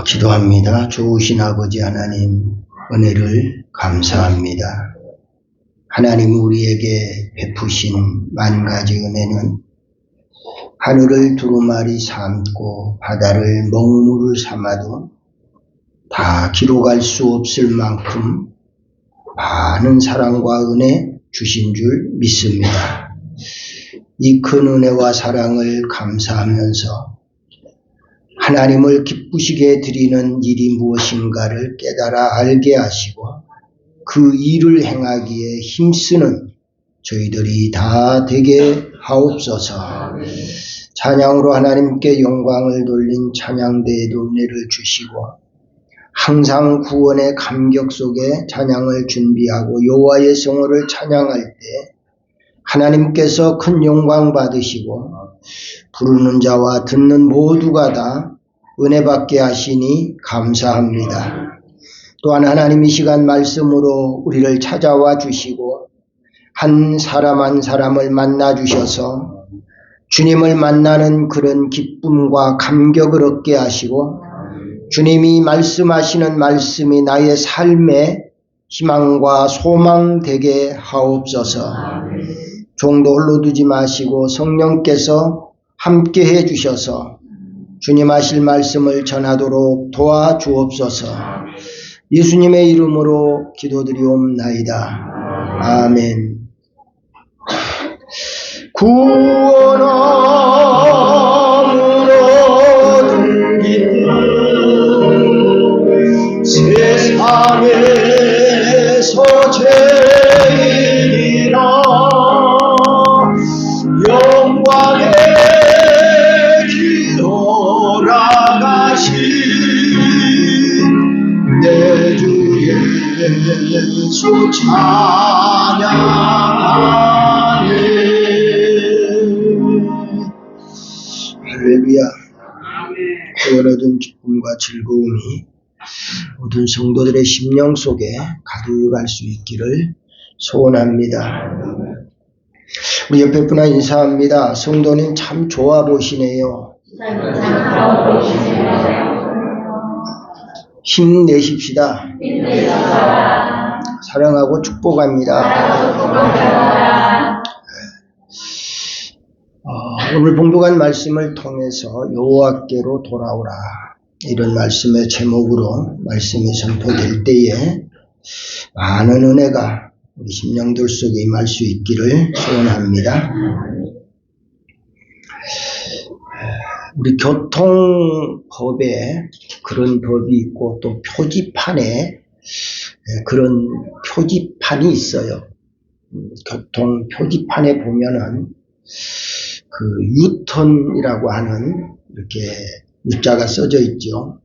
기도합니다. 좋으신 아버지 하나님, 은혜를 감사합니다. 하나님 우리에게 베푸신 만 가지 은혜는 하늘을 두루마리 삼고 바다를 먹물을 삼아도 다 기록할 수 없을 만큼 많은 사랑과 은혜 주신 줄 믿습니다. 이 큰 은혜와 사랑을 감사하면서 하나님을 기쁘시게 드리는 일이 무엇인가를 깨달아 알게 하시고 그 일을 행하기에 힘쓰는 저희들이 다 되게 하옵소서. 찬양으로 하나님께 영광을 돌린 찬양대에도 은혜를 주시고 항상 구원의 감격 속에 찬양을 준비하고 여호와의 성호를 찬양할 때 하나님께서 큰 영광 받으시고 부르는 자와 듣는 모두가 다 은혜 받게 하시니 감사합니다. 또한 하나님 이 시간 말씀으로 우리를 찾아와 주시고 한 사람 한 사람을 만나 주셔서 주님을 만나는 그런 기쁨과 감격을 얻게 하시고 주님이 말씀하시는 말씀이 나의 삶의 희망과 소망 되게 하옵소서. 종도 홀로 두지 마시고 성령께서 함께 해 주셔서 주님 하실 말씀을 전하도록 도와주옵소서. 예수님의 이름으로 기도드리옵나이다. 아멘. 구원함으로 등긴 세상에서 제일이라 영광의 길 돌아가신 내 주 예수 찬양하네. 할렐루야. 구원 얻은 기쁨과 즐거움이 모든 성도들의 심령 속에 가득할 수 있기를 소원합니다. 우리 옆에 분과 인사합니다. 성도님 참 좋아 보시네요. 힘내십시다. 사랑하고 축복합니다. 오늘 봉독한 말씀을 통해서 여호와께로 돌아오라, 이런 말씀의 제목으로 말씀이 선포될 때에 많은 은혜가 우리 심령들 속에 임할 수 있기를 소원합니다. 우리 교통법에 그런 법이 있고 또 표지판에 그런 표지판이 있어요. 교통 표지판에 보면은 그 유턴이라고 하는 이렇게 유자가 써져 있죠.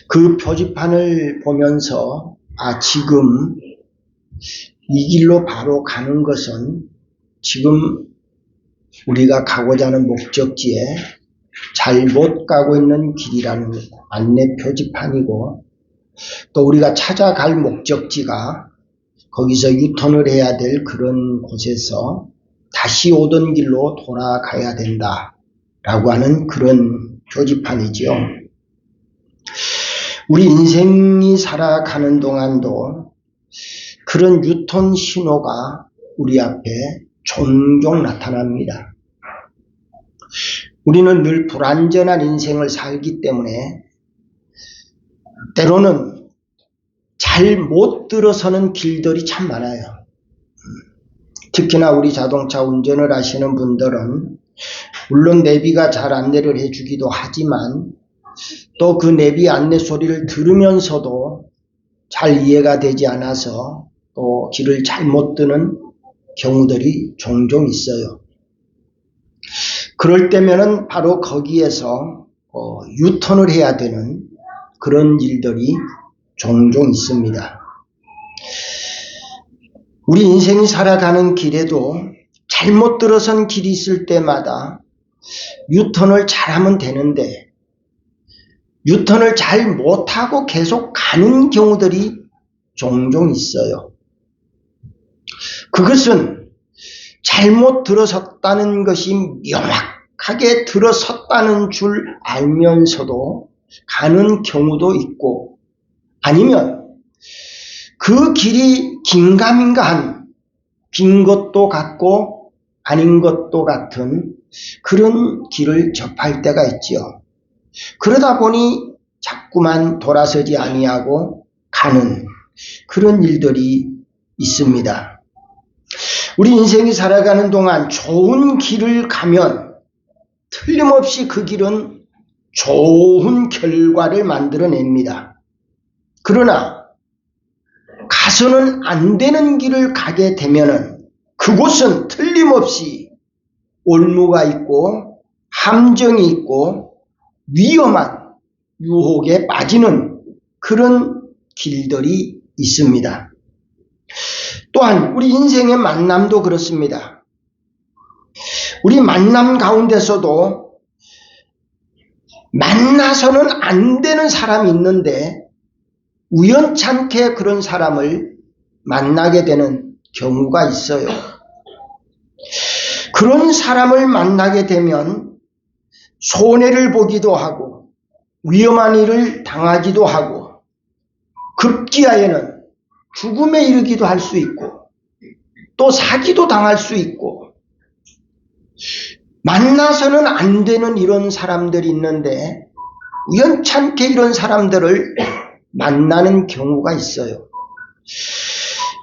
그 표지판을 보면서 지금 이 길로 바로 가는 것은 지금 우리가 가고자 하는 목적지에 잘못 가고 있는 길이라는 안내 표지판이고, 또 우리가 찾아갈 목적지가 거기서 유턴을 해야 될 그런 곳에서 다시 오던 길로 돌아가야 된다라고 하는 그런 표지판이죠. 우리 인생이 살아가는 동안도 그런 유턴 신호가 우리 앞에 종종 나타납니다. 우리는 늘 불완전한 인생을 살기 때문에 때로는 잘 못 들어서는 길들이 참 많아요. 특히나 우리 자동차 운전을 하시는 분들은 물론 내비가 잘 안내를 해주기도 하지만 또 그 내비 안내 소리를 들으면서도 잘 이해가 되지 않아서 또 길을 잘못 드는 경우들이 종종 있어요. 그럴 때면은 바로 거기에서 유턴을 해야 되는 그런 일들이 종종 있습니다. 우리 인생이 살아가는 길에도 잘못 들어선 길이 있을 때마다 유턴을 잘하면 되는데 유턴을 잘 못하고 계속 가는 경우들이 종종 있어요. 그것은 잘못 들어섰다는 것이 명확하게 들어섰다는 줄 알면서도 가는 경우도 있고, 아니면 그 길이 긴가민가한, 빈 것도 같고 아닌 것도 같은 그런 길을 접할 때가 있지요. 그러다 보니 자꾸만 돌아서지 아니하고 가는 그런 일들이 있습니다. 우리 인생이 살아가는 동안 좋은 길을 가면 틀림없이 그 길은 좋은 결과를 만들어냅니다. 그러나 가서는 안 되는 길을 가게 되면은 그곳은 틀림없이 올무가 있고 함정이 있고 위험한 유혹에 빠지는 그런 길들이 있습니다. 또한 우리 인생의 만남도 그렇습니다. 우리 만남 가운데서도 만나서는 안 되는 사람이 있는데 우연찮게 그런 사람을 만나게 되는 경우가 있어요. 그런 사람을 만나게 되면 손해를 보기도 하고 위험한 일을 당하기도 하고 급기야에는 죽음에 이르기도 할 수 있고 또 사기도 당할 수 있고 만나서는 안 되는 이런 사람들이 있는데 우연찮게 이런 사람들을 만나는 경우가 있어요.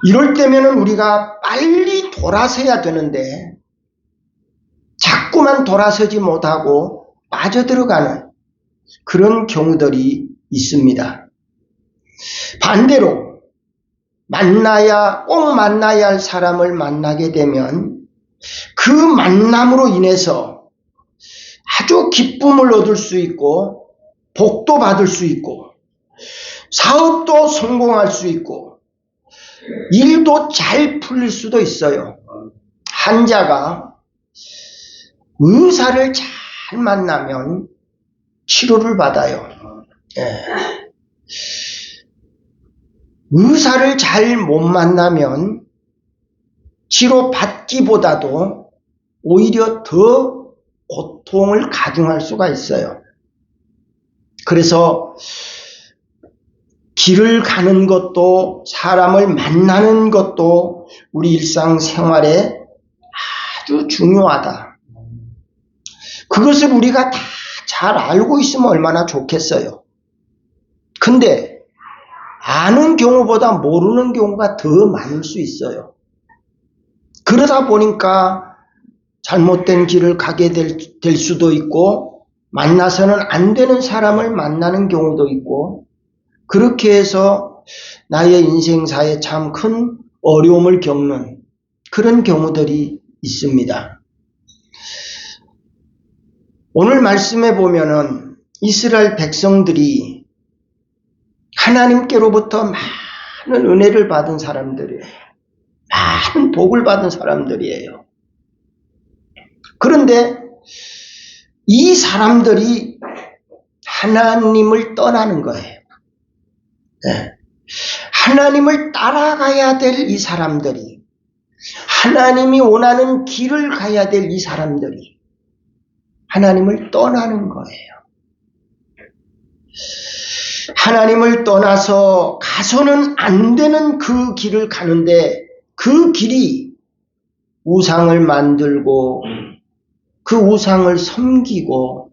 이럴 때면은 우리가 빨리 돌아서야 되는데 자꾸만 돌아서지 못하고 빠져들어가는 그런 경우들이 있습니다. 반대로 꼭 만나야 할 사람을 만나게 되면 그 만남으로 인해서 아주 기쁨을 얻을 수 있고 복도 받을 수 있고 사업도 성공할 수 있고 일도 잘 풀릴 수도 있어요. 환자가 의사를 잘 만나면 치료를 받아요. 의사를 잘 못 만나면 치료받기보다도 오히려 더 고통을 가중할 수가 있어요. 그래서 길을 가는 것도 사람을 만나는 것도 우리 일상생활에 아주 중요하다. 그것을 우리가 다 잘 알고 있으면 얼마나 좋겠어요. 근데 아는 경우보다 모르는 경우가 더 많을 수 있어요. 그러다 보니까 잘못된 길을 가게 될 수도 있고 만나서는 안 되는 사람을 만나는 경우도 있고 그렇게 해서 나의 인생사에 참 큰 어려움을 겪는 그런 경우들이 있습니다. 오늘 말씀에 보면은 이스라엘 백성들이 하나님께로부터 많은 은혜를 받은 사람들이에요. 많은 복을 받은 사람들이에요. 그런데 이 사람들이 하나님을 떠나는 거예요. 하나님을 따라가야 될 이 사람들이, 하나님이 원하는 길을 가야 될 이 사람들이 하나님을 떠나는 거예요. 하나님을 떠나서 가서는 안 되는 그 길을 가는데 그 길이 우상을 만들고 그 우상을 섬기고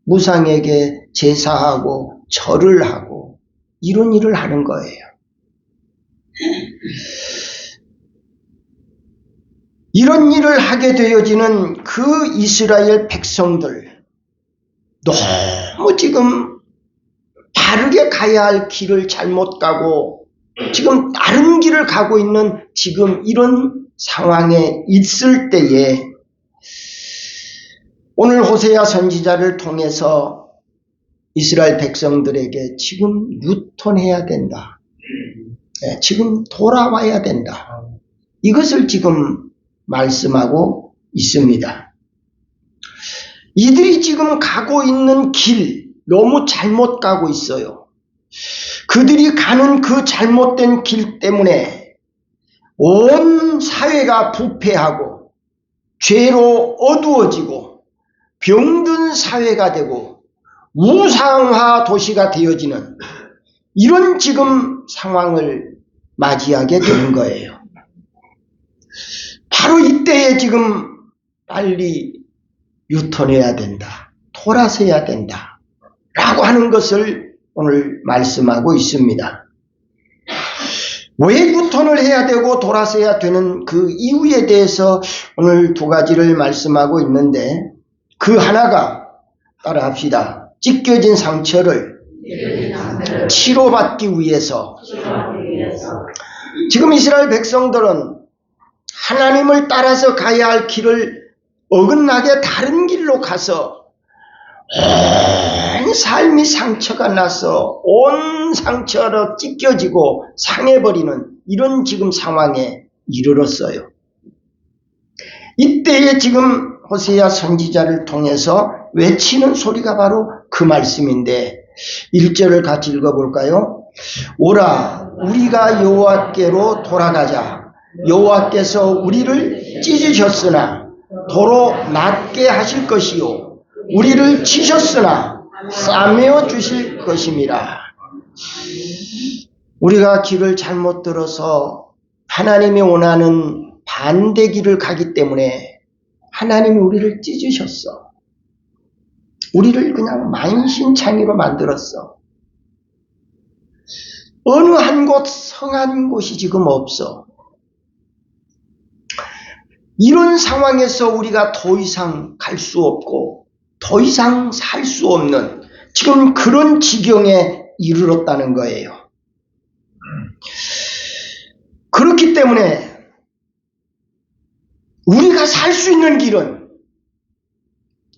우상에게 제사하고 절을 하고 이런 일을 하는 거예요. 이런 일을 하게 되어지는 그 이스라엘 백성들 너무 지금 바르게 가야 할 길을 잘못 가고 지금 다른 길을 가고 있는 지금 이런 상황에 있을 때에 오늘 호세아 선지자를 통해서 이스라엘 백성들에게 지금 유턴해야 된다. 지금 돌아와야 된다. 이것을 지금 말씀하고 있습니다. 이들이 지금 가고 있는 길 너무 잘못 가고 있어요. 그들이 가는 그 잘못된 길 때문에 온 사회가 부패하고 죄로 어두워지고 병든 사회가 되고 우상화 도시가 되어지는 이런 지금 상황을 맞이하게 되는 거예요. 바로 이때에 지금 빨리 유턴해야 된다. 돌아서야 된다. 라고 하는 것을 오늘 말씀하고 있습니다. 왜 유턴을 해야 되고 돌아서야 되는 그 이유에 대해서 오늘 두 가지를 말씀하고 있는데 그 하나가 따라합시다. 찢겨진 상처를 치료받기 위해서 지금 이스라엘 백성들은 하나님을 따라서 가야 할 길을 어긋나게 다른 길로 가서 온 삶이 상처가 나서 온 상처로 찢겨지고 상해버리는 이런 지금 상황에 이르렀어요. 이때에 지금 호세아 선지자를 통해서 외치는 소리가 바로 그 말씀인데 1절을 같이 읽어볼까요? 오라 우리가 여호와께로 돌아가자. 여호와께서 우리를 찢으셨으나 도로 낫게 하실 것이요 우리를 치셨으나 싸매어 주실 것임이라. 우리가 길을 잘못 들어서 하나님이 원하는 반대 길을 가기 때문에 하나님이 우리를 찢으셨어. 우리를 그냥 만신창이로 만들었어. 어느 한 곳 성한 곳이 지금 없어. 이런 상황에서 우리가 더 이상 갈 수 없고 더 이상 살 수 없는 지금 그런 지경에 이르렀다는 거예요. 그렇기 때문에 우리가 살 수 있는 길은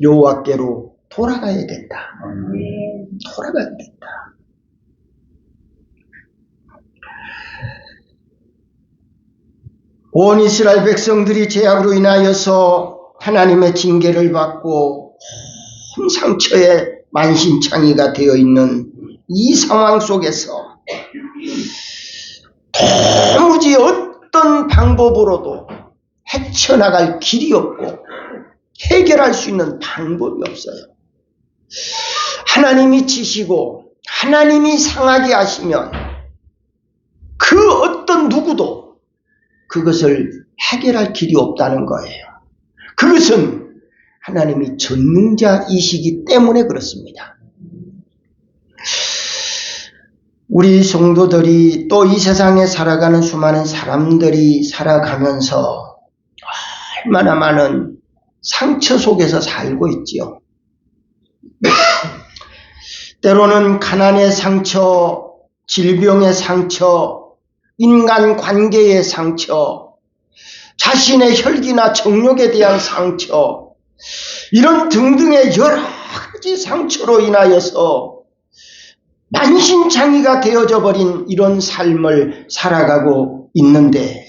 여호와께로 돌아가야 된다. 돌아가야 된다. 온 이스라엘 백성들이 죄악으로 인하여서 하나님의 징계를 받고 온 상처에 만신창이가 되어 있는 이 상황 속에서 도무지 어떤 방법으로도 헤쳐나갈 길이 없고 해결할 수 있는 방법이 없어요. 하나님이 치시고 하나님이 상하게 하시면 그 어떤 누구도 그것을 해결할 길이 없다는 거예요. 그것은 하나님이 전능자이시기 때문에 그렇습니다. 우리 성도들이 또 이 세상에 살아가는 수많은 사람들이 살아가면서 얼마나 많은 상처 속에서 살고 있지요. 때로는 가난의 상처, 질병의 상처, 인간관계의 상처, 자신의 혈기나 정욕에 대한 상처, 이런 등등의 여러 가지 상처로 인하여서 만신창이가 되어져 버린 이런 삶을 살아가고 있는데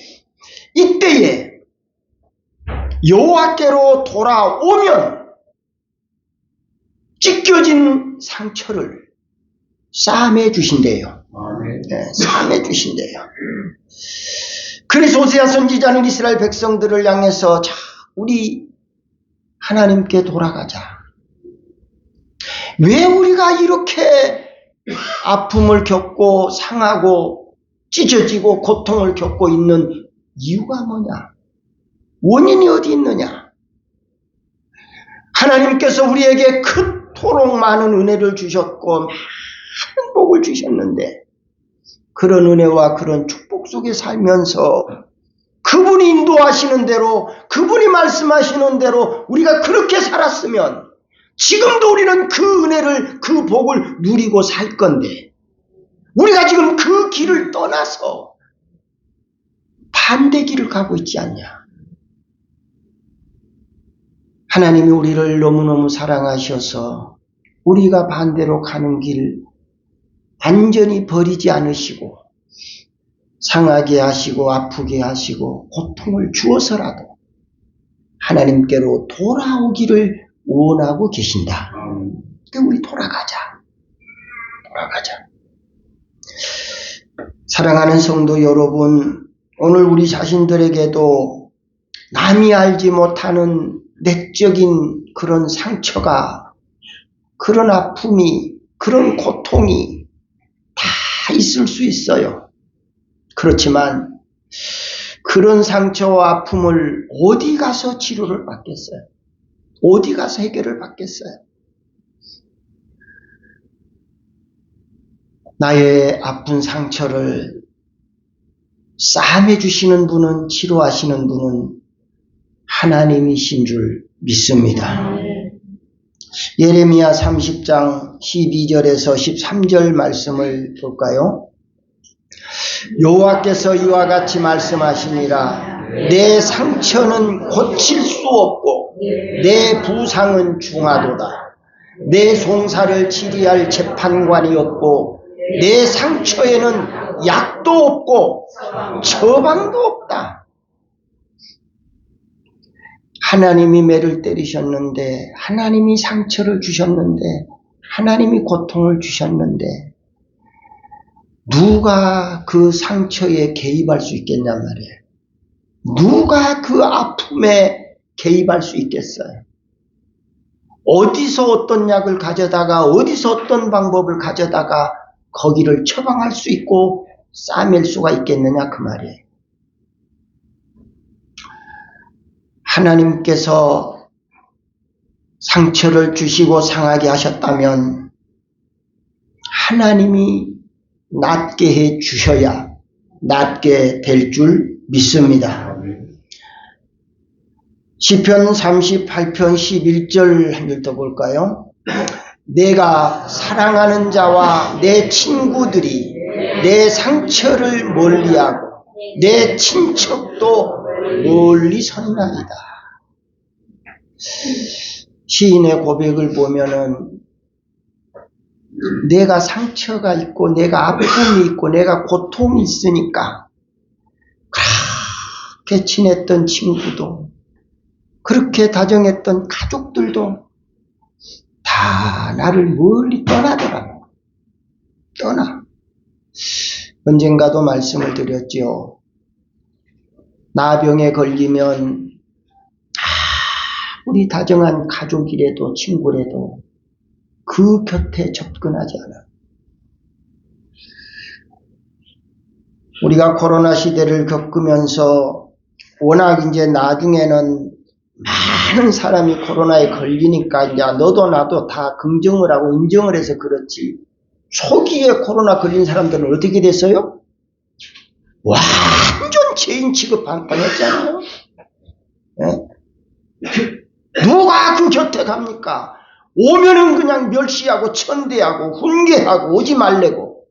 이때에 여호와께로 돌아오면 찢겨진 상처를 싸매 주신대요. 네, 싸매 주신대요. 그래서 호세아 선지자는 이스라엘 백성들을 향해서 자, 우리 하나님께 돌아가자. 왜 우리가 이렇게 아픔을 겪고 상하고 찢어지고 고통을 겪고 있는 이유가 뭐냐? 원인이 어디 있느냐? 하나님께서 우리에게 그토록 많은 은혜를 주셨고 많은 복을 주셨는데 그런 은혜와 그런 축복 속에 살면서 그분이 인도하시는 대로 그분이 말씀하시는 대로 우리가 그렇게 살았으면 지금도 우리는 그 은혜를 그 복을 누리고 살 건데 우리가 지금 그 길을 떠나서 반대 길을 가고 있지 않냐. 하나님이 우리를 너무너무 사랑하셔서 우리가 반대로 가는 길 완전히 버리지 않으시고 상하게 하시고 아프게 하시고 고통을 주어서라도 하나님께로 돌아오기를 원하고 계신다. 그러니까 우리 돌아가자. 사랑하는 성도 여러분, 오늘 우리 자신들에게도 남이 알지 못하는 내적인 그런 상처가 그런 아픔이, 그런 고통이 다 있을 수 있어요. 그렇지만 그런 상처와 아픔을 어디 가서 치료를 받겠어요? 어디 가서 해결을 받겠어요? 나의 아픈 상처를 싸매 주시는 분은, 치료하시는 분은 하나님이신 줄 믿습니다. 예레미야 30장 12절에서 13절 말씀을 볼까요? 여호와께서 이와 같이 말씀하시니라. 내 상처는 고칠 수 없고 내 부상은 중하도다. 내 송사를 치리할 재판관이 없고 내 상처에는 약도 없고 처방도 없다. 하나님이 매를 때리셨는데, 하나님이 상처를 주셨는데, 하나님이 고통을 주셨는데 누가 그 상처에 개입할 수 있겠냔 말이에요. 누가 그 아픔에 개입할 수 있겠어요? 어디서 어떤 약을 가져다가, 어디서 어떤 방법을 가져다가 거기를 처방할 수 있고 싸맬 수가 있겠느냐 그 말이에요. 하나님께서 상처를 주시고 상하게 하셨다면 하나님이 낫게 해 주셔야 낫게 될 줄 믿습니다. 시편 38편 11절 한 절 더 볼까요? 내가 사랑하는 자와 내 친구들이 내 상처를 멀리하고 내 친척도 멀리 선나이다. 시인의 고백을 보면은 내가 상처가 있고 내가 아픔이 있고 내가 고통이 있으니까 그렇게 친했던 친구도, 그렇게 다정했던 가족들도 다 나를 멀리 떠나더라고. 떠나. 언젠가도 말씀을 드렸죠. 나병에 걸리면 우리 다정한 가족이라도 친구라도 그 곁에 접근하지 않아. 우리가 코로나 시대를 겪으면서 워낙 이제 나중에는 많은 사람이 코로나에 걸리니까 이제 너도 나도 다 긍정을 하고 인정을 해서 그렇지, 초기에 코로나 걸린 사람들은 어떻게 됐어요? 완전 죄인 취급 당했잖아요. 네? 누가 그 곁에 갑니까? 오면은 그냥 멸시하고 천대하고 훈계하고 오지 말래고.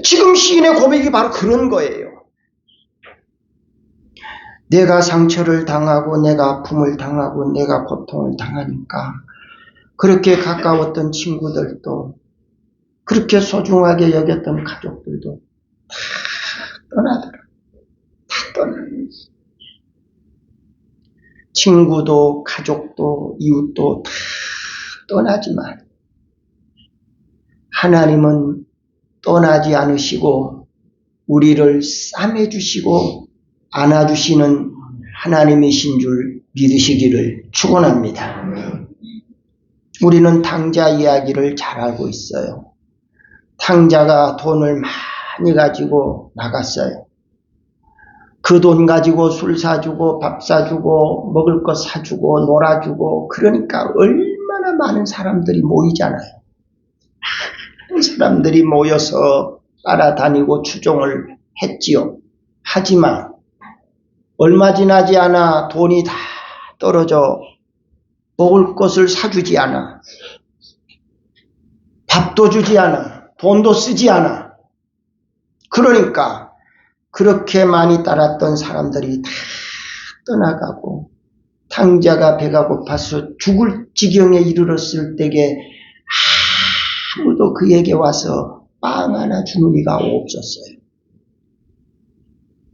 지금 시인의 고백이 바로 그런 거예요. 내가 상처를 당하고 내가 아픔을 당하고 내가 고통을 당하니까 그렇게 가까웠던 친구들도, 그렇게 소중하게 여겼던 가족들도 다 떠나더라. 다 떠나. 친구도 가족도 이웃도 다 떠나지만 하나님은 떠나지 않으시고 우리를 싸매주시고 안아주시는 하나님이신 줄 믿으시기를 축원합니다. 우리는 탕자 이야기를 잘 알고 있어요. 탕자가 돈을 많이 가지고 나갔어요. 그 돈 가지고 술 사주고 밥 사주고 먹을 것 사주고 놀아주고, 그러니까 얼마나 많은 사람들이 모이잖아요. 많은 사람들이 모여서 따라다니고 추종을 했지요. 하지만 얼마 지나지 않아 돈이 다 떨어져 먹을 것을 사주지 않아. 밥도 주지 않아. 돈도 쓰지 않아. 그러니까 그렇게 많이 따랐던 사람들이 다 떠나가고 탕자가 배가 고파서 죽을 지경에 이르렀을 때에 아무도 그에게 와서 빵 하나 주는 이가 없었어요.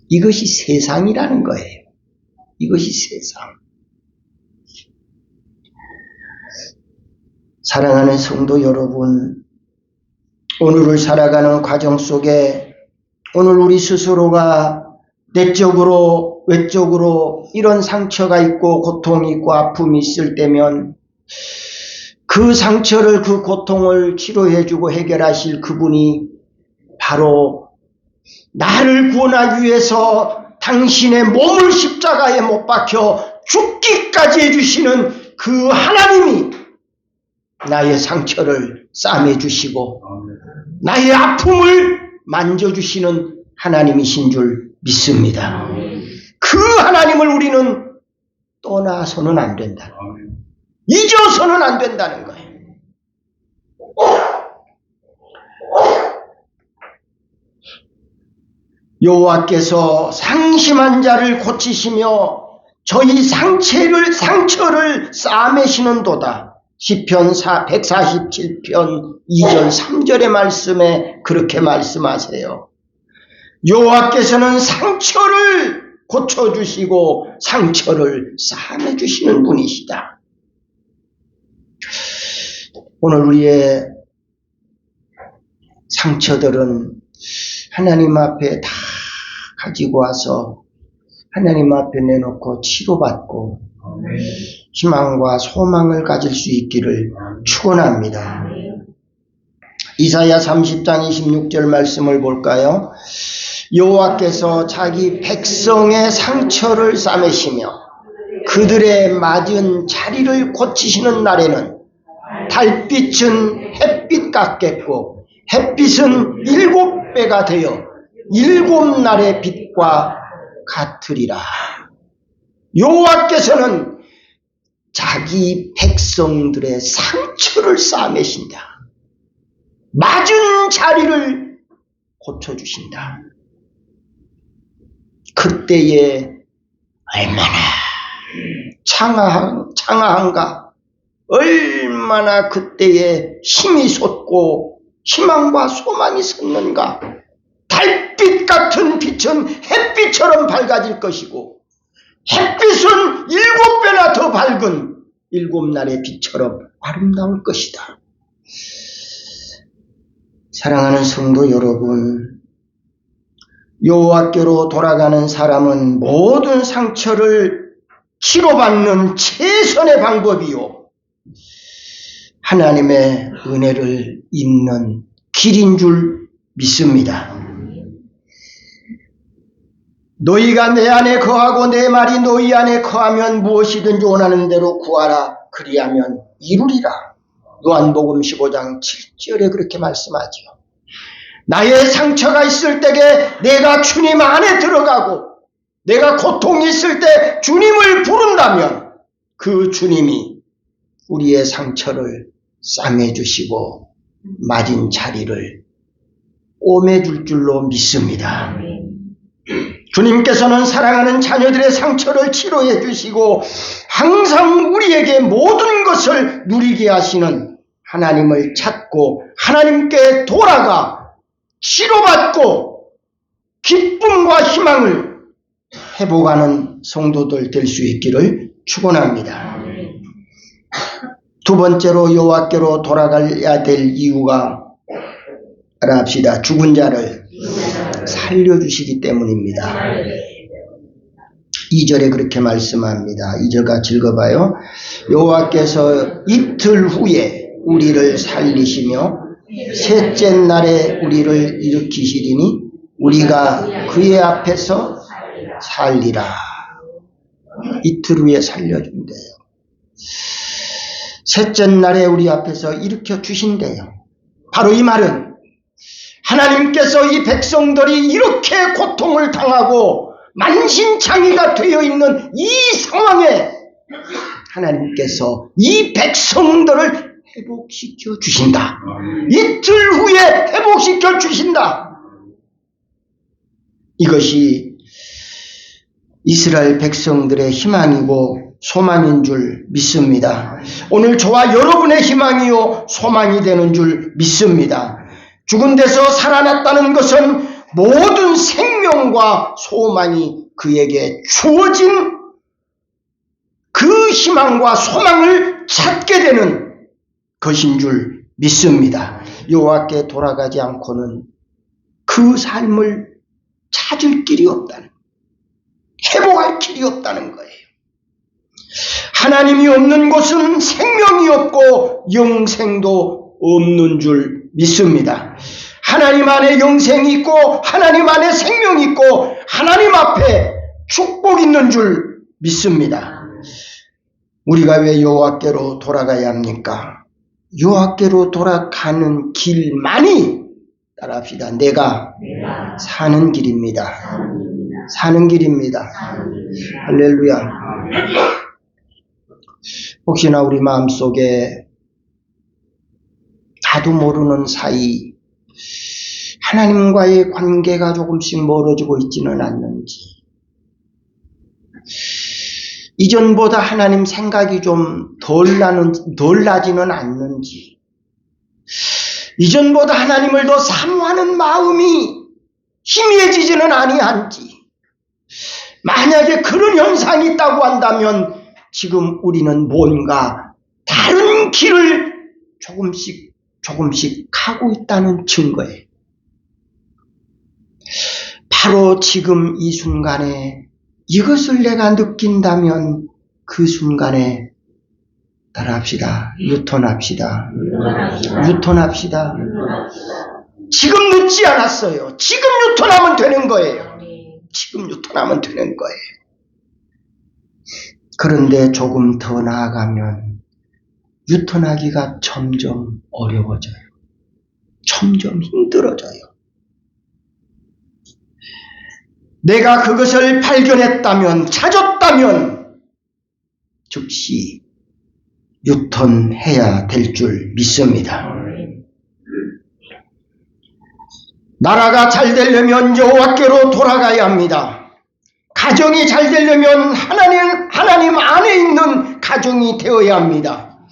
이것이 세상이라는 거예요. 이것이 세상. 사랑하는 성도 여러분, 오늘을 살아가는 과정 속에 오늘 우리 스스로가 내적으로 외적으로 이런 상처가 있고 고통이 있고 아픔이 있을 때면 그 상처를, 그 고통을 치료해주고 해결하실 그분이 바로 나를 구원하기 위해서 당신의 몸을 십자가에 못 박혀 죽기까지 해주시는 그 하나님이 나의 상처를 싸매주시고 나의 아픔을 만져주시는 하나님이신 줄 믿습니다. 그 하나님을 우리는 떠나서는 안 된다. 잊어서는 안 된다는 거예요. 여호와께서 상심한 자를 고치시며 저희 상처를 싸매시는도다. 시편 147편 2절 3절의 말씀에 그렇게 말씀하세요. 여호와께서는 상처를 고쳐주시고 상처를 싸매주시는 분이시다. 오늘 우리의 상처들은 하나님 앞에 다 가지고 와서 하나님 앞에 내놓고 치료받고 희망과 소망을 가질 수 있기를 축원합니다. 이사야 30장 26절 말씀을 볼까요? 여호와께서 자기 백성의 상처를 싸매시며 그들의 맞은 자리를 고치시는 날에는 달빛은 햇빛 같겠고 햇빛은 7배가 되어 7날의 빛과 같으리라. 여호와께서는 자기 백성들의 상처를 싸매신다. 맞은 자리를 고쳐주신다. 그때에 얼마나 창아한가, 얼마나 그때에 힘이 솟고 희망과 소망이 솟는가. 달빛 같은 빛은 햇빛처럼 밝아질 것이고 햇빛은 7배나 더 밝은 7날의 빛처럼 아름다울 것이다. 사랑하는 성도 여러분, 여호와께로 돌아가는 사람은 모든 상처를 치료받는 최선의 방법이요 하나님의 은혜를 입는 길인 줄 믿습니다. 너희가 내 안에 거하고 내 말이 너희 안에 거하면 무엇이든지 원하는 대로 구하라. 그리하면 이루리라. 요한복음 15장 7절에 그렇게 말씀하죠. 나의 상처가 있을 때에 내가 주님 안에 들어가고 내가 고통이 있을 때 주님을 부른다면 그 주님이 우리의 상처를 싸매주시고 맞은 자리를 꿰매줄 줄로 믿습니다. 주님께서는 사랑하는 자녀들의 상처를 치료해 주시고 항상 우리에게 모든 것을 누리게 하시는 하나님을 찾고 하나님께 돌아가 치료받고 기쁨과 희망을 회복하는 성도들 될 수 있기를 축원합니다. 두 번째로 여호와께로 돌아가야 될 이유가 알아합시다. 죽은 자를 살려주시기 때문입니다. 2절에 그렇게 말씀합니다. 2절 같이 읽어봐요. 여호와께서 이틀 후에 우리를 살리시며 셋째 날에 우리를 일으키시리니 우리가 그의 앞에서 살리라. 이틀 후에 살려준대요. 셋째 날에 우리 앞에서 일으켜 주신대요. 바로 이 말은 하나님께서 이 백성들이 이렇게 고통을 당하고 만신창이가 되어 있는 이 상황에 하나님께서 이 백성들을 회복시켜 주신다. 이틀 후에 회복시켜 주신다. 이것이 이스라엘 백성들의 희망이고 소망인 줄 믿습니다. 오늘 저와 여러분의 희망이요 소망이 되는 줄 믿습니다. 죽은 데서 살아났다는 것은 모든 생명과 소망이 그에게 주어진 그 희망과 소망을 찾게 되는 것인 줄 믿습니다. 여호와께 돌아가지 않고는 그 삶을 찾을 길이 없다는, 회복할 길이 없다는 거예요. 하나님이 없는 곳은 생명이 없고 영생도 없는 줄 믿습니다. 하나님 안에 영생이 있고 하나님 안에 생명이 있고 하나님 앞에 축복 있는 줄 믿습니다. 우리가 왜 여호와께로 돌아가야 합니까? 여호와께로 돌아가는 길만이, 따라합시다, 내가 사는 길입니다. 사는 길입니다. 할렐루야. 혹시나 우리 마음속에 나도 모르는 사이 하나님과의 관계가 조금씩 멀어지고 있지는 않는지, 이전보다 하나님 생각이 좀 덜 나지는 않는지, 이전보다 하나님을 더 사모하는 마음이 희미해지지는 아니한지, 만약에 그런 현상이 있다고 한다면 지금 우리는 뭔가 다른 길을 조금씩 가고 있다는 증거예요. 바로 지금 이 순간에 이것을 내가 느낀다면 그 순간에 따라합시다. 유턴합시다. 유턴합시다. 지금 늦지 않았어요. 지금 유턴하면 되는 거예요. 지금 유턴하면 되는 거예요. 그런데 조금 더 나아가면 유턴하기가 점점 어려워져요. 점점 힘들어져요. 내가 그것을 발견했다면, 찾았다면 즉시 유턴해야 될 줄 믿습니다. 나라가 잘 되려면 여호와께로 돌아가야 합니다. 가정이 잘 되려면 하나님 안에 있는 가정이 되어야 합니다.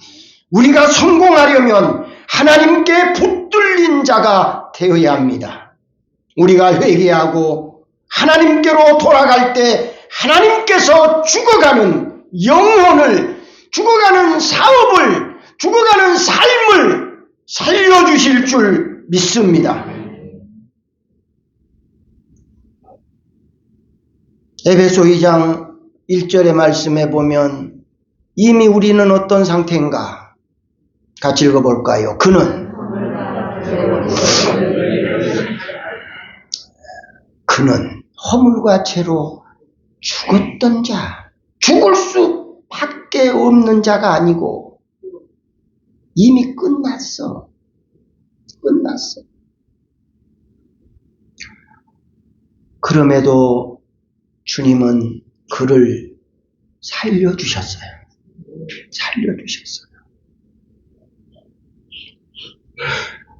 우리가 성공하려면 하나님께 붙들린 자가 되어야 합니다. 우리가 회개하고 하나님께로 돌아갈 때 하나님께서 죽어가는 영혼을, 죽어가는 사업을, 죽어가는 삶을 살려주실 줄 믿습니다. 에베소 2장 1절의 말씀에 보면 이미 우리는 어떤 상태인가? 같이 읽어볼까요? 그는 허물과 죄로 죽었던 자, 죽을 수밖에 없는 자가 아니고 이미 끝났어. 그럼에도 주님은 그를 살려주셨어요.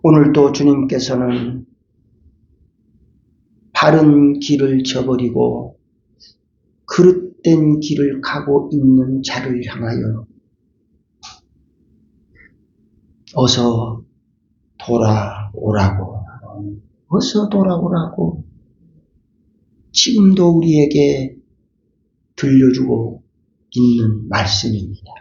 오늘도 주님께서는 바른 길을 저버리고 그릇된 길을 가고 있는 자를 향하여 어서 돌아오라고, 지금도 우리에게 들려주고 있는 말씀입니다.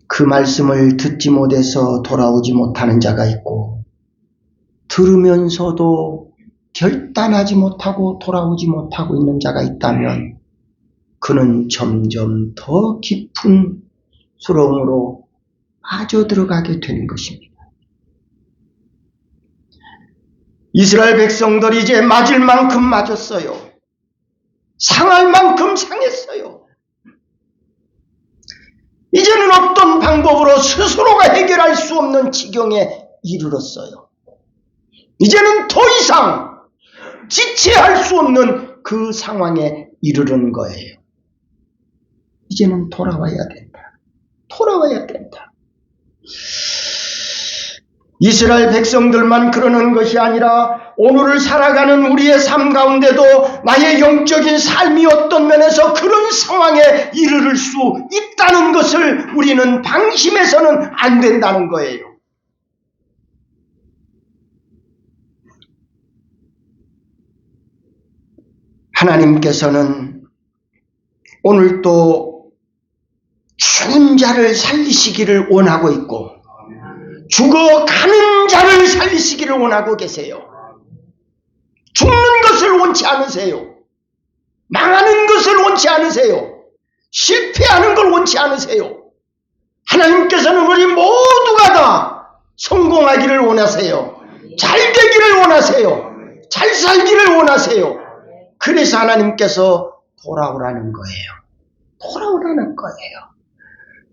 그 말씀을 듣지 못해서 돌아오지 못하는 자가 있고, 들으면서도 결단하지 못하고 돌아오지 못하고 있는 자가 있다면 그는 점점 더 깊은 수렁으로 빠져들어가게 되는 것입니다. 이스라엘 백성들이 이제 맞을 만큼 맞았어요. 상할 만큼 상했어요. 이제는 어떤 방법으로 스스로가 해결할 수 없는 지경에 이르렀어요. 이제는 더 이상 지체할 수 없는 그 상황에 이르는 거예요. 이제는 돌아와야 된다. 이스라엘 백성들만 그러는 것이 아니라 오늘을 살아가는 우리의 삶 가운데도 나의 영적인 삶이 어떤 면에서 그런 상황에 이르를 수 있다는 것을 우리는 방심해서는 안 된다는 거예요. 하나님께서는 오늘도 죽은 자를 살리시기를 원하고 있고 죽어가는 자를 살리시기를 원하고 계세요. 죽는 것을 원치 않으세요. 망하는 것을 원치 않으세요. 실패하는 걸 원치 않으세요. 하나님께서는 우리 모두가 다 성공하기를 원하세요. 잘 되기를 원하세요. 잘 살기를 원하세요. 그래서 하나님께서 돌아오라는 거예요. 돌아오라는 거예요.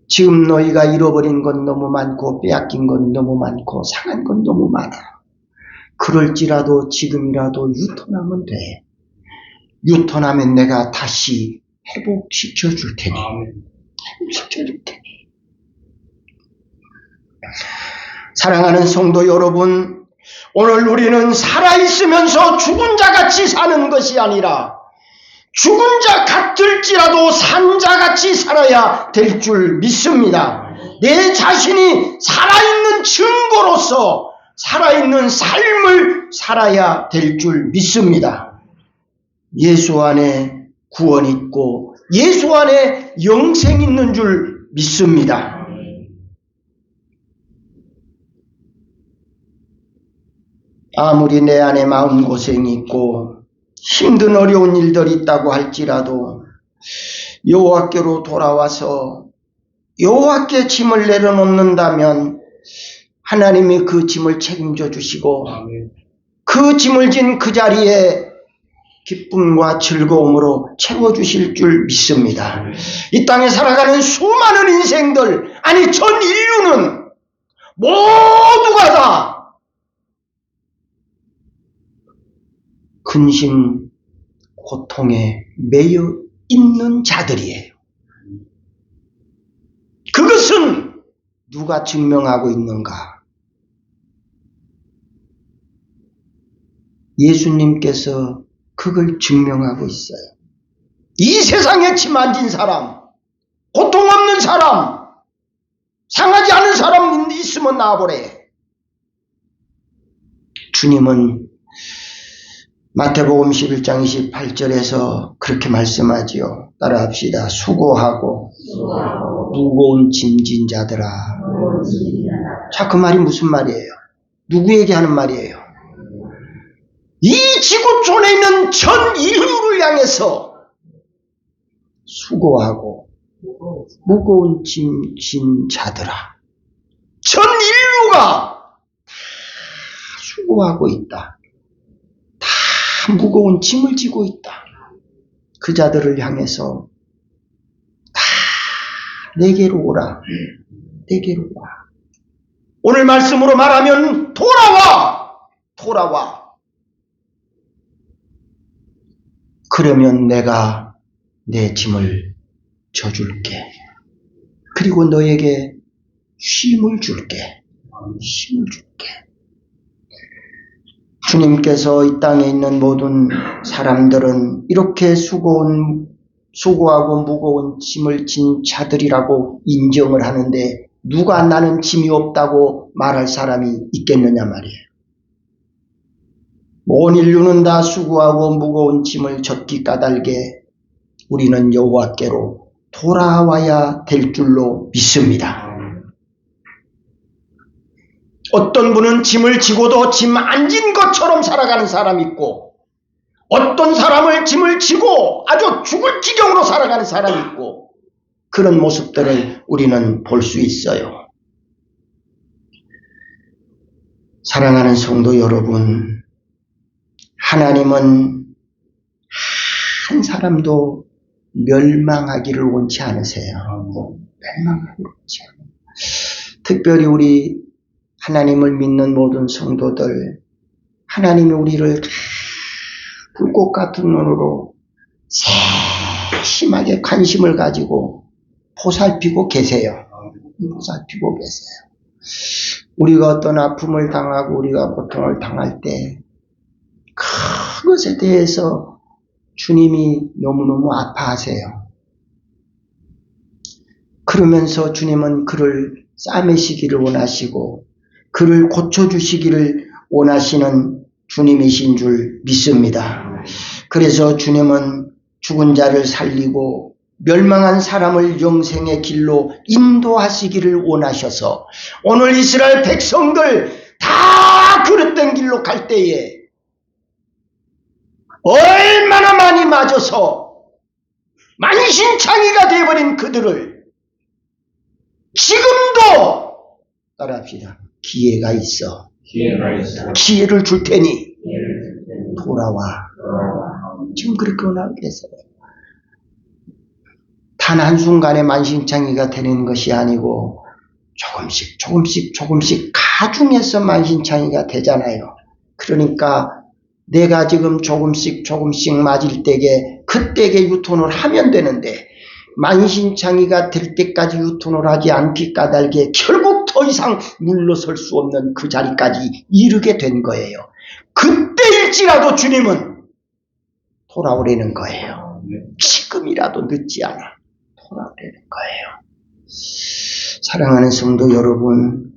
지금 너희가 잃어버린 건 너무 많고 빼앗긴 건 너무 많고 상한 건 너무 많아. 그럴지라도 지금이라도 유턴하면 돼. 유턴하면 내가 다시 회복시켜 줄 테니. 회복시켜 줄 테니. 사랑하는 성도 여러분, 오늘 우리는 살아있으면서 죽은 자같이 사는 것이 아니라 죽은 자 같을지라도 산 자같이 살아야 될 줄 믿습니다. 내 자신이 살아있는 증거로서 살아있는 삶을 살아야 될 줄 믿습니다. 예수 안에 구원 있고 예수 안에 영생 있는 줄 믿습니다. 아무리 내 안에 마음고생이 있고 힘든 어려운 일들이 있다고 할지라도 여호와께로 돌아와서 여호와께 짐을 내려놓는다면 하나님이 그 짐을 책임져 주시고 그 짐을 진 그 자리에 기쁨과 즐거움으로 채워주실 줄 믿습니다. 이 땅에 살아가는 수많은 인생들, 아니 전 인류는 모두가 다 근심, 고통에 매여 있는 자들이에요. 그것은 누가 증명하고 있는가? 예수님께서 그걸 증명하고 있어요. 이 세상에 침 안 진 사람, 고통 없는 사람, 상하지 않은 사람 있으면 나와보래. 주님은 마태복음 11장 28절에서 그렇게 말씀하지요. 따라합시다. 수고하고 무거운 짐진 자들아. 자, 그 말이 무슨 말이에요? 누구에게 하는 말이에요? 이 지구촌에 있는 전 인류를 향해서 수고하고 무거운 짐진 자들아. 전 인류가 다 수고하고 있다. 무거운 짐을 지고 있다. 그 자들을 향해서 다 내게로 오라. 내게로 오라. 오늘 말씀으로 말하면 돌아와. 돌아와. 그러면 내가 내 짐을 져줄게. 그리고 너에게 쉼을 줄게. 쉼을 줄게. 주님께서 이 땅에 있는 모든 사람들은 이렇게 수고하고 무거운 짐을 진 자들이라고 인정을 하는데 누가 나는 짐이 없다고 말할 사람이 있겠느냐 말이에요. 온 인류는 다 수고하고 무거운 짐을 졌기 까닭에 우리는 여호와께로 돌아와야 될 줄로 믿습니다. 어떤 분은 짐을 지고도 짐 안 진 것처럼 살아가는 사람이 있고 어떤 사람을 짐을 지고 아주 죽을 지경으로 살아가는 사람이 있고 그런 모습들을 우리는 볼 수 있어요. 사랑하는 성도 여러분, 하나님은 한 사람도 멸망하기를 원치 않으세요. 멸망하기를 원치 않아요. 특별히 우리 하나님을 믿는 모든 성도들, 하나님이 우리를 불꽃 같은 눈으로 세심하게 관심을 가지고 보살피고 계세요. 보살피고 계세요. 우리가 어떤 아픔을 당하고 우리가 고통을 당할 때 그것에 대해서 주님이 너무너무 아파하세요. 그러면서 주님은 그를 싸매시기를 원하시고 그를 고쳐주시기를 원하시는 주님이신 줄 믿습니다. 그래서 주님은 죽은 자를 살리고 멸망한 사람을 영생의 길로 인도하시기를 원하셔서 오늘 이스라엘 백성들 다 그릇된 길로 갈 때에 얼마나 많이 맞아서 만신창이가 되어버린 그들을 지금도 따라합시다. 기회가 있어. 기회를 줄 테니 돌아와. 지금 그렇게 원하고 계세요. 단 한순간에 만신창이가 되는 것이 아니고 조금씩 가중해서 만신창이가 되잖아요. 그러니까 내가 지금 조금씩 맞을 때에 그때에 유턴을 하면 되는데 만신창이가 될 때까지 유턴을 하지 않기 까닭에 결국 더 이상 물러설 수 없는 그 자리까지 이르게 된 거예요. 그때일지라도 주님은 돌아오려는 거예요. 지금이라도 늦지 않아 돌아오려는 거예요. 사랑하는 성도 여러분,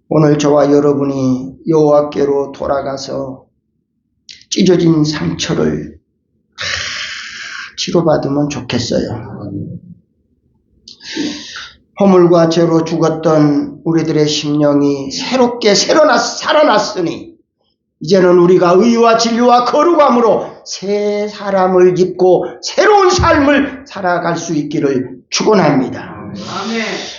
오늘 저와 여러분이 여호와께로 돌아가서 찢어진 상처를 치료받으면 좋겠어요. 허물과 죄로 죽었던 우리들의 심령이 새롭게 살아났으니 이제는 우리가 의와 진리와 거룩함으로 새 사람을 입고 새로운 삶을 살아갈 수 있기를 축원합니다.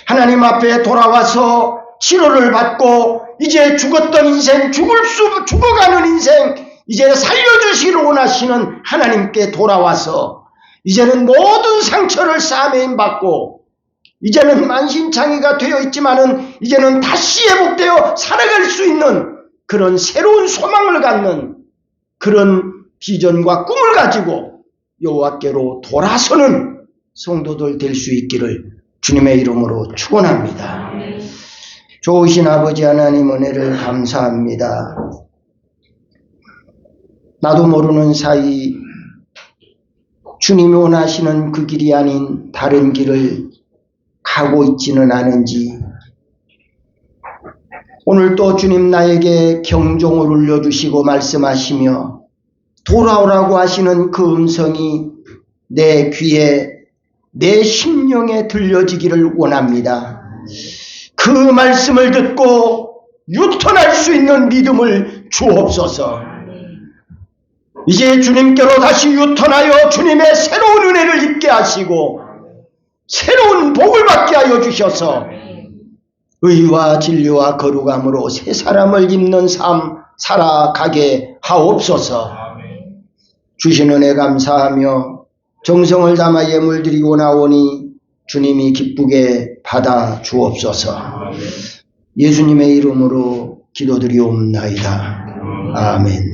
하나님 앞에 돌아와서 치료를 받고 이제 죽었던 인생, 죽어가는 인생 이제 살려주시기를 원하시는 하나님께 돌아와서 이제는 모든 상처를 사매임받고 이제는 만신창이가 되어 있지만은 이제는 다시 회복되어 살아갈 수 있는 그런 새로운 소망을 갖는 그런 비전과 꿈을 가지고 여호와께로 돌아서는 성도들 될 수 있기를 주님의 이름으로 축원합니다. 좋으신 아버지 하나님 은혜를 감사합니다. 나도 모르는 사이 주님이 원하시는 그 길이 아닌 다른 길을 가고 있지는 않은지 오늘 또 주님 나에게 경종을 울려주시고 말씀하시며 돌아오라고 하시는 그 음성이 내 귀에 내 심령에 들려지기를 원합니다. 그 말씀을 듣고 유턴할 수 있는 믿음을 주옵소서. 이제 주님께로 다시 유턴하여 주님의 새로운 은혜를 입게 하시고 새로운 복을 받게 하여 주셔서 의와 진리와 거룩함으로 새 사람을 입는 삶 살아가게 하옵소서. 주신 은혜 감사하며 정성을 담아 예물 드리고 나오니 주님이 기쁘게 받아 주옵소서. 예수님의 이름으로 기도드리옵나이다. 아멘.